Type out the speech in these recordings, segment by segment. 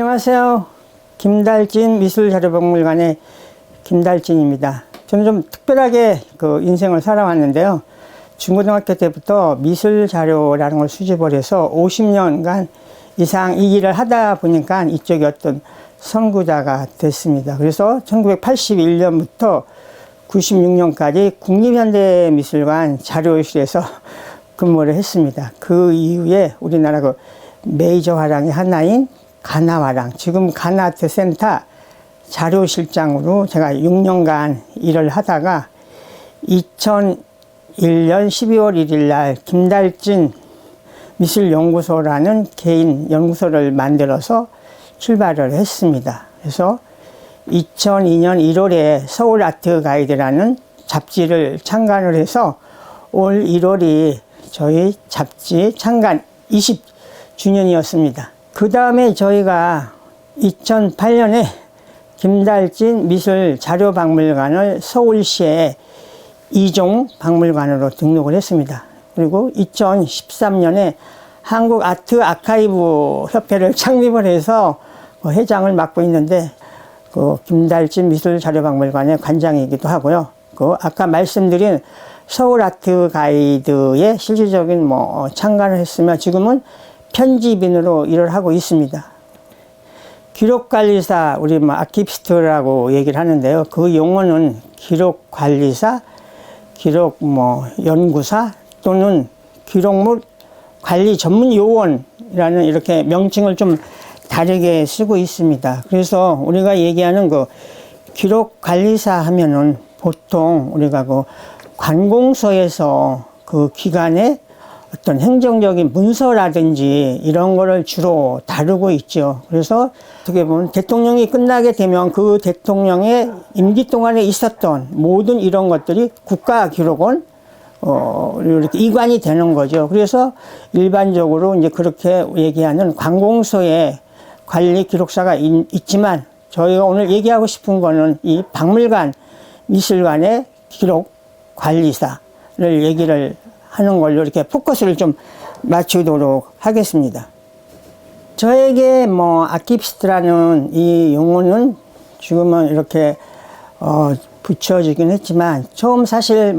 안녕하세요. 김달진 미술자료박물관의 김달진입니다. 저는 좀 특별하게 인생을 살아왔는데요. 중고등학교 때부터 미술자료라는 걸 수집을 해서 50년간 이상 이 일을 하다 보니까 이쪽이 어떤 선구자가 됐습니다. 그래서 1981년부터 96년까지 국립현대미술관 자료실에서 근무를 했습니다. 그 이후에 우리나라 메이저 화랑의 하나인 가나화랑, 지금 가나아트센터 자료실장으로 제가 6년간 일을 하다가 2001년 12월 1일 날 김달진 미술연구소라는 개인 연구소를 만들어서 출발을 했습니다. 그래서 2002년 1월에 서울 아트 가이드라는 잡지를 창간을 해서 올 1월이 저희 잡지 창간 20주년이었습니다. 그 다음에 저희가 2008년에 김달진 미술자료박물관을 서울시의 2종 박물관으로 등록을 했습니다. 그리고 2013년에 한국아트아카이브 협회를 창립을 해서 회장을 맡고 있는데 김달진 미술자료박물관의 관장이기도 하고요. 아까 말씀드린 서울아트가이드의 실질적인 창간을 했으며 지금은 편집인으로 일을 하고 있습니다. 기록관리사, 우리 아키비스트라고 얘기를 하는데요. 그 용어는 기록관리사, 연구사 또는 기록물 관리 전문 요원이라는 이렇게 명칭을 좀 다르게 쓰고 있습니다. 그래서 우리가 얘기하는 기록관리사 하면은 보통 우리가 관공서에서 그 기관에 어떤 행정적인 문서라든지 이런 거를 주로 다루고 있죠. 그래서 어떻게 보면 대통령이 끝나게 되면 그 대통령의 임기 동안에 있었던 모든 이런 것들이 국가기록원 이렇게 이관이 되는 거죠. 그래서 일반적으로 이제 그렇게 얘기하는 관공서에 관리 기록사가 있지만 저희가 오늘 얘기하고 싶은 거는 이 박물관 미술관의 기록 관리사를 얘기를 하는 걸로 이렇게 포커스를 좀 맞추도록 하겠습니다. 저에게 아키비스트라는 이 용어는 지금은 이렇게 붙여지긴 했지만 처음 사실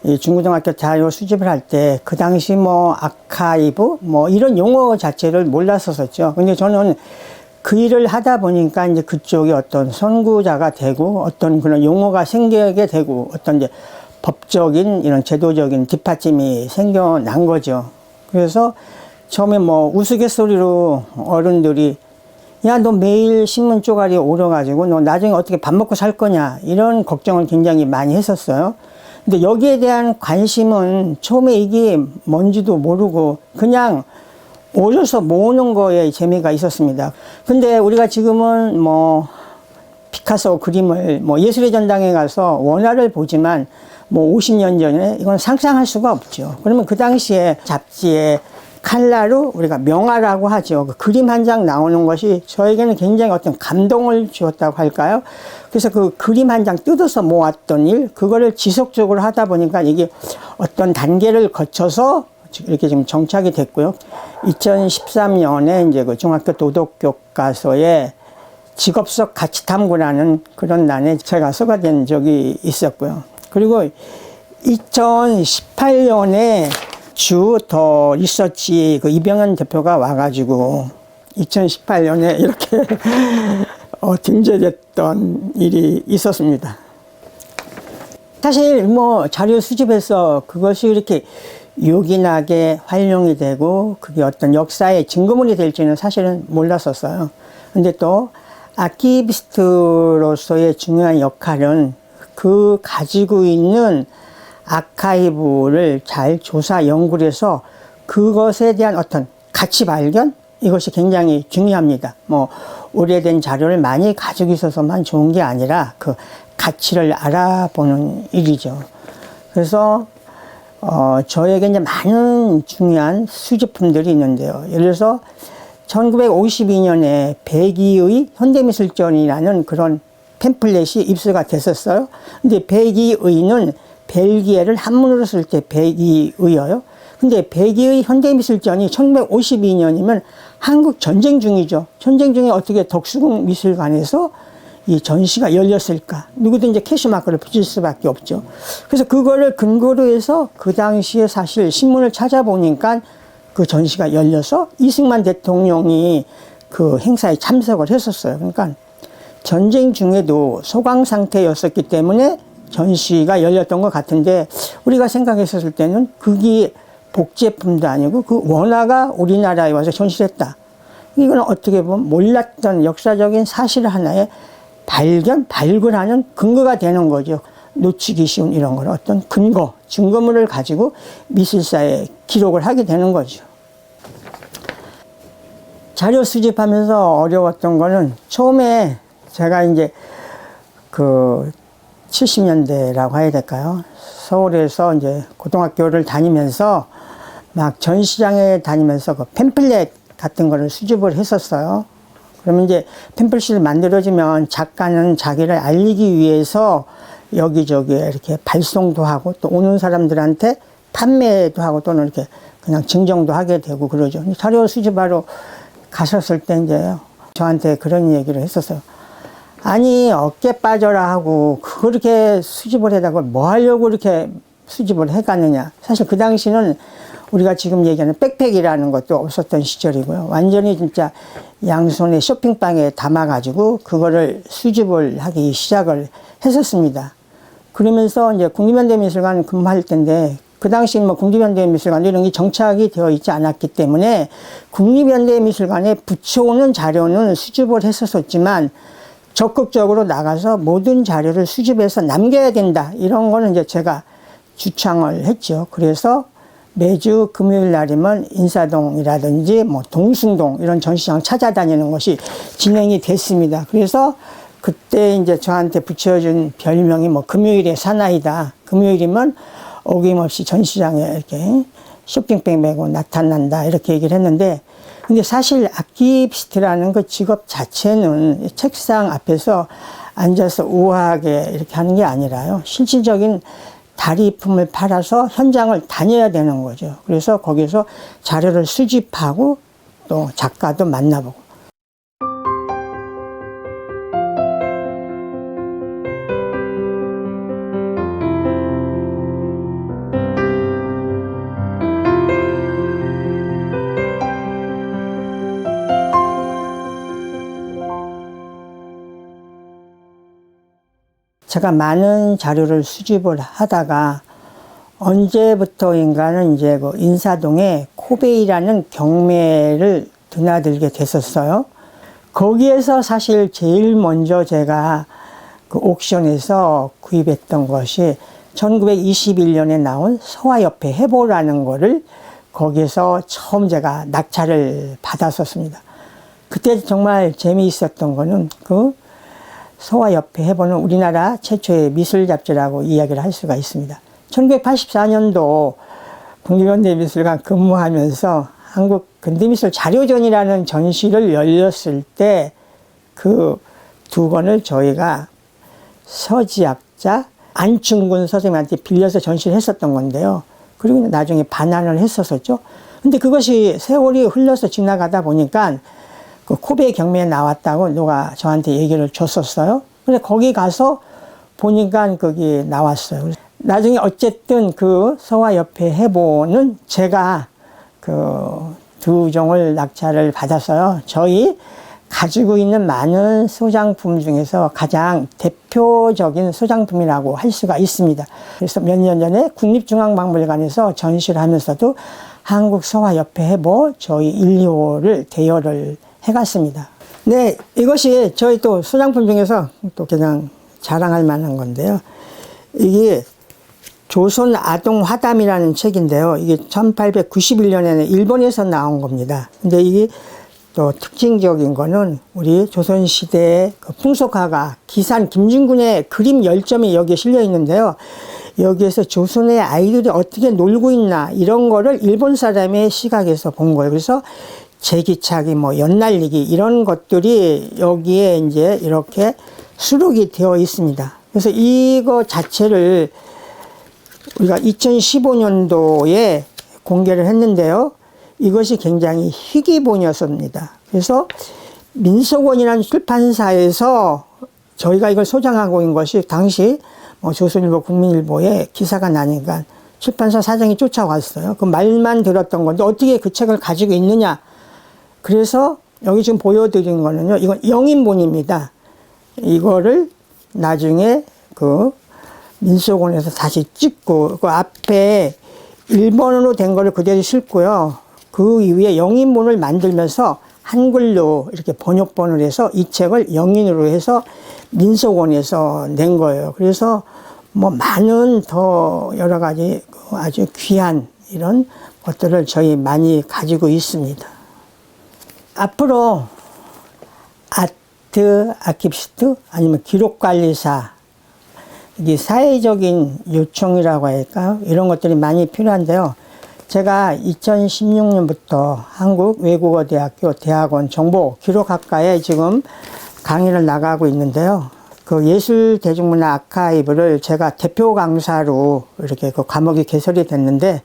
이 중고등학교 자료 수집을 할 때 그 당시 아카이브 이런 용어 자체를 몰랐었죠. 근데 저는 그 일을 하다 보니까 이제 그쪽이 어떤 선구자가 되고 어떤 그런 용어가 생기게 되고 어떤 이제 법적인 이런 제도적인 뒷받침이 생겨난 거죠. 그래서 처음에 우스갯소리로 어른들이 야, 너 매일 신문 쪼가리 오려가지고 너 나중에 어떻게 밥 먹고 살 거냐 이런 걱정을 굉장히 많이 했었어요. 근데 여기에 대한 관심은 처음에 이게 뭔지도 모르고 그냥 오셔서 모으는 거에 재미가 있었습니다. 근데 우리가 지금은 피카소 그림을 예술의 전당에 가서 원화를 보지만 50년 전에 이건 상상할 수가 없죠. 그러면 그 당시에 잡지에 칼라로 우리가 명화라고 하죠. 그 그림 한 장 나오는 것이 저에게는 굉장히 어떤 감동을 주었다고 할까요? 그래서 그 그림 한 장 뜯어서 모았던 일, 그거를 지속적으로 하다 보니까 이게 어떤 단계를 거쳐서 이렇게 지금 정착이 됐고요. 2013년에 이제 그 중학교 도덕교과서에 직업적 가치탐구라는 그런 난에 제가 서가 된 적이 있었고요. 그리고 2018년에 주 더 리서치 이병현 대표가 와가지고 2018년에 이렇게 등재됐던 일이 있었습니다. 사실 자료 수집해서 그것이 이렇게 요긴하게 활용이 되고 그게 어떤 역사의 증거물이 될지는 사실은 몰랐었어요. 근데 또 아키비스트로서의 중요한 역할은 그 가지고 있는 아카이브를 잘 조사 연구를 해서 그것에 대한 어떤 가치 발견? 이것이 굉장히 중요합니다. 오래된 자료를 많이 가지고 있어서만 좋은 게 아니라 그 가치를 알아보는 일이죠. 그래서 저에게 이제 많은 중요한 수집품들이 있는데요. 예를 들어서 1952년에 백이의 현대미술전이라는 그런 팸플렛이 입수가 됐었어요. 근데 백이의는 벨기에를 한문으로 쓸 때 백이의예요. 근데 백의의 현대미술전이 1952년이면 한국 전쟁 중이죠. 전쟁 중에 어떻게 덕수궁 미술관에서 이 전시가 열렸을까? 누구든지 캐시마크를 붙일 수밖에 없죠. 그래서 그거를 근거로 해서 그 당시에 사실 신문을 찾아보니까 그 전시가 열려서 이승만 대통령이 그 행사에 참석을 했었어요. 그러니까 전쟁 중에도 소강 상태였었기 때문에 전시가 열렸던 것 같은데, 우리가 생각했었을 때는 그게 복제품도 아니고 그 원화가 우리나라에 와서 전시를 했다. 이건 어떻게 보면 몰랐던 역사적인 사실 하나의 발굴하는 근거가 되는 거죠. 놓치기 쉬운 이런 걸 어떤 근거, 증거물을 가지고 미술사에 기록을 하게 되는 거죠. 자료 수집하면서 어려웠던 거는, 처음에 제가 이제 그 70년대라고 해야 될까요? 서울에서 이제 고등학교를 다니면서 막 전시장에 다니면서 그 팸플렛 같은 거를 수집을 했었어요. 그러면 이제 팸플릿을 만들어지면 작가는 자기를 알리기 위해서 여기저기 이렇게 발송도 하고 또 오는 사람들한테 판매도 하고 또는 이렇게 그냥 증정도 하게 되고 그러죠. 자료 수집하러 가셨을 때 이제 저한테 그런 얘기를 했었어요. 아니, 어깨 빠져라 하고 그렇게 수집을 해다가 뭐 하려고 이렇게 수집을 해갔느냐. 사실 그 당시는 우리가 지금 얘기하는 백팩이라는 것도 없었던 시절이고요. 완전히 진짜 양손에 쇼핑방에 담아가지고 그거를 수집을 하기 시작을 했었습니다. 그러면서 이제 국립현대미술관 근무할 때인데, 그 당시 뭐 국립현대미술관 이런 게 정착이 되어 있지 않았기 때문에 국립현대미술관에 붙여오는 자료는 수집을 했었지만 적극적으로 나가서 모든 자료를 수집해서 남겨야 된다. 이런 거는 이제 제가 주창을 했죠. 그래서 매주 금요일 날이면 인사동이라든지 뭐 동숭동 이런 전시장을 찾아다니는 것이 진행이 됐습니다. 그래서 그때 이제 저한테 붙여준 별명이 뭐 금요일의 사나이다. 금요일이면 어김없이 전시장에 이렇게 쇼핑백 메고 나타난다. 이렇게 얘기를 했는데, 근데 사실 아키비스트라는 그 직업 자체는 책상 앞에서 앉아서 우아하게 이렇게 하는 게 아니라요. 실질적인 다리품을 팔아서 현장을 다녀야 되는 거죠. 그래서 거기서 자료를 수집하고 또 작가도 만나보고. 제가 많은 자료를 수집을 하다가 언제부터인가는 이제 그 인사동에 코베이라는 경매를 드나들게 됐었어요. 거기에서 사실 제일 먼저 제가 그 옥션에서 구입했던 것이 1921년에 나온 서화협회 해보라는 거를 거기에서 처음 제가 낙찰을 받았었습니다. 그때 정말 재미있었던 거는 그 서화협회 해보는 우리나라 최초의 미술 잡지라고 이야기를 할 수가 있습니다. 1984년도 국립현대미술관 근무하면서 한국 근대미술 자료전이라는 전시를 열렸을 때 그 두 권을 저희가 서지학자 안충근 선생님한테 빌려서 전시를 했었던 건데요. 그리고 나중에 반환을 했었었죠. 근데 그것이 세월이 흘러서 지나가다 보니까 그 코베이 경매에 나왔다고 누가 저한테 얘기를 줬었어요. 근데 거기 가서 보니까 거기 나왔어요. 나중에 어쨌든 그 서화협회 해보는 제가 그 두 종을 낙찰을 받았어요. 저희 가지고 있는 많은 소장품 중에서 가장 대표적인 소장품이라고 할 수가 있습니다. 그래서 몇 년 전에 국립중앙박물관에서 전시를 하면서도 한국 서화협회 해보 저희 1, 2호를 대여를 해갔습니다. 네, 이것이 저희 또 소장품 중에서 또 그냥 자랑할 만한 건데요. 이게 조선 아동 화담이라는 책인데요. 이게 1891년에는 일본에서 나온 겁니다. 근데 이게 또 특징적인 거는 우리 조선시대의 그 풍속화가 기산 김중군의 그림 열점이 여기에 실려 있는데요. 여기에서 조선의 아이들이 어떻게 놀고 있나 이런 거를 일본 사람의 시각에서 본 거예요. 그래서 제기차기, 뭐 연날리기 이런 것들이 여기에 이제 이렇게 수록이 되어 있습니다. 그래서 이거 자체를 우리가 2015년도에 공개를 했는데요. 이것이 굉장히 희귀본이었습니다. 그래서 민속원이라는 출판사에서 저희가 이걸 소장하고 있는 것이 당시 조선일보, 국민일보에 기사가 나니까 출판사 사장이 쫓아왔어요. 그 말만 들었던 건데 어떻게 그 책을 가지고 있느냐. 그래서 여기 지금 보여드린 거는요. 이건 영인본입니다. 이거를 나중에 그 민속원에서 다시 찍고 그 앞에 일본어로 된 거를 그대로 싣고요. 그 이후에 영인본을 만들면서 한글로 이렇게 번역본을 해서 이 책을 영인으로 해서 민속원에서 낸 거예요. 그래서 뭐 많은 더 여러 가지 아주 귀한 이런 것들을 저희 많이 가지고 있습니다. 앞으로 아트 아키비스트 아니면 기록관리사, 이게 사회적인 요청이라고 할까요? 이런 것들이 많이 필요한데요. 제가 2016년부터 한국외국어대학교 대학원 정보기록학과에 지금 강의를 나가고 있는데요. 그 예술대중문화 아카이브를 제가 대표 강사로 이렇게 그 과목이 개설이 됐는데,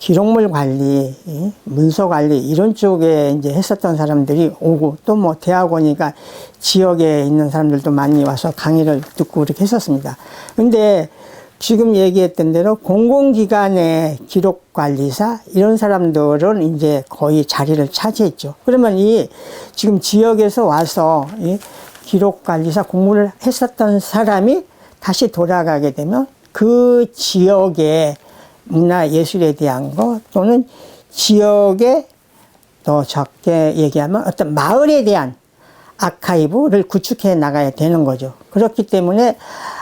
기록물 관리, 문서 관리 이런 쪽에 이제 했었던 사람들이 오고, 또 뭐 대학원이니까 지역에 있는 사람들도 많이 와서 강의를 듣고 이렇게 했었습니다. 근데 지금 얘기했던 대로 공공기관의 기록관리사 이런 사람들은 이제 거의 자리를 차지했죠. 그러면 이 지금 지역에서 와서 이 기록관리사 공부를 했었던 사람이 다시 돌아가게 되면 그 지역의 문화예술에 대한 것, 또는 지역에 더 적게 얘기하면 어떤 마을에 대한 아카이브를 구축해 나가야 되는 거죠. 그렇기 때문에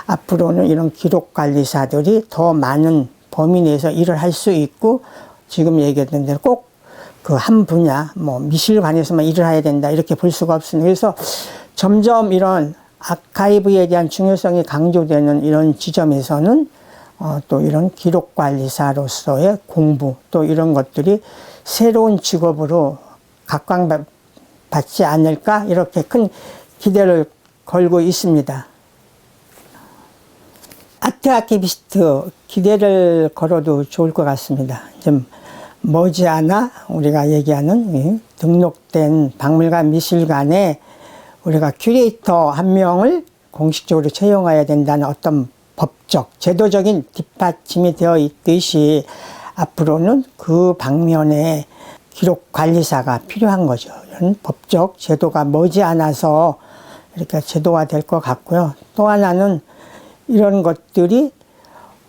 앞으로는 이런 기록관리사들이 더 많은 범위 내에서 일을 할 수 있고, 지금 얘기했던 대로 꼭 그 한 분야, 뭐 미술관에서만 일을 해야 된다 이렇게 볼 수가 없습니다. 그래서 점점 이런 아카이브에 대한 중요성이 강조되는 이런 지점에서는 또 이런 기록관리사로서의 공부, 또 이런 것들이 새로운 직업으로 각광받지 않을까, 이렇게 큰 기대를 걸고 있습니다. 아트 아키비스트 기대를 걸어도 좋을 것 같습니다. 좀 머지않아 우리가 얘기하는 등록된 박물관 미술관에 우리가 큐레이터 한 명을 공식적으로 채용해야 된다는 어떤 법적, 제도적인 뒷받침이 되어 있듯이 앞으로는 그 방면에 기록관리사가 필요한 거죠. 이런 법적 제도가 머지않아서 이렇게 제도가 될 것 같고요. 또 하나는 이런 것들이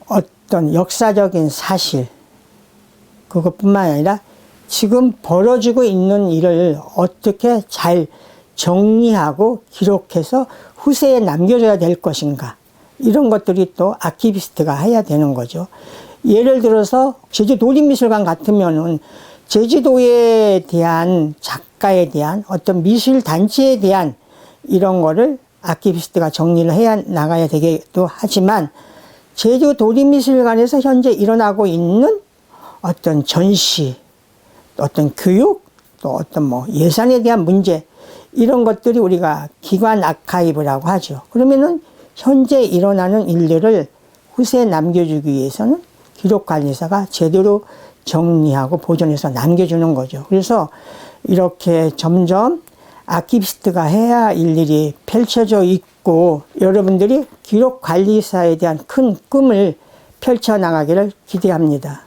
어떤 역사적인 사실, 그것뿐만 아니라 지금 벌어지고 있는 일을 어떻게 잘 정리하고 기록해서 후세에 남겨줘야 될 것인가, 이런 것들이 또 아키비스트가 해야 되는 거죠. 예를 들어서 제주도립미술관 같으면은 제주도에 대한 작가에 대한 어떤 미술단체에 대한 이런 거를 아키비스트가 정리를 해야 나가야 되기도 하지만, 제주도립미술관에서 현재 일어나고 있는 어떤 전시, 어떤 교육, 또 어떤 뭐 예산에 대한 문제, 이런 것들이 우리가 기관 아카이브라고 하죠. 그러면은 현재 일어나는 일들을 후세에 남겨주기 위해서는 기록관리사가 제대로 정리하고 보존해서 남겨주는 거죠. 그래서 이렇게 점점 아키비스트가 해야 할 일들이 펼쳐져 있고, 여러분들이 기록관리사에 대한 큰 꿈을 펼쳐나가기를 기대합니다.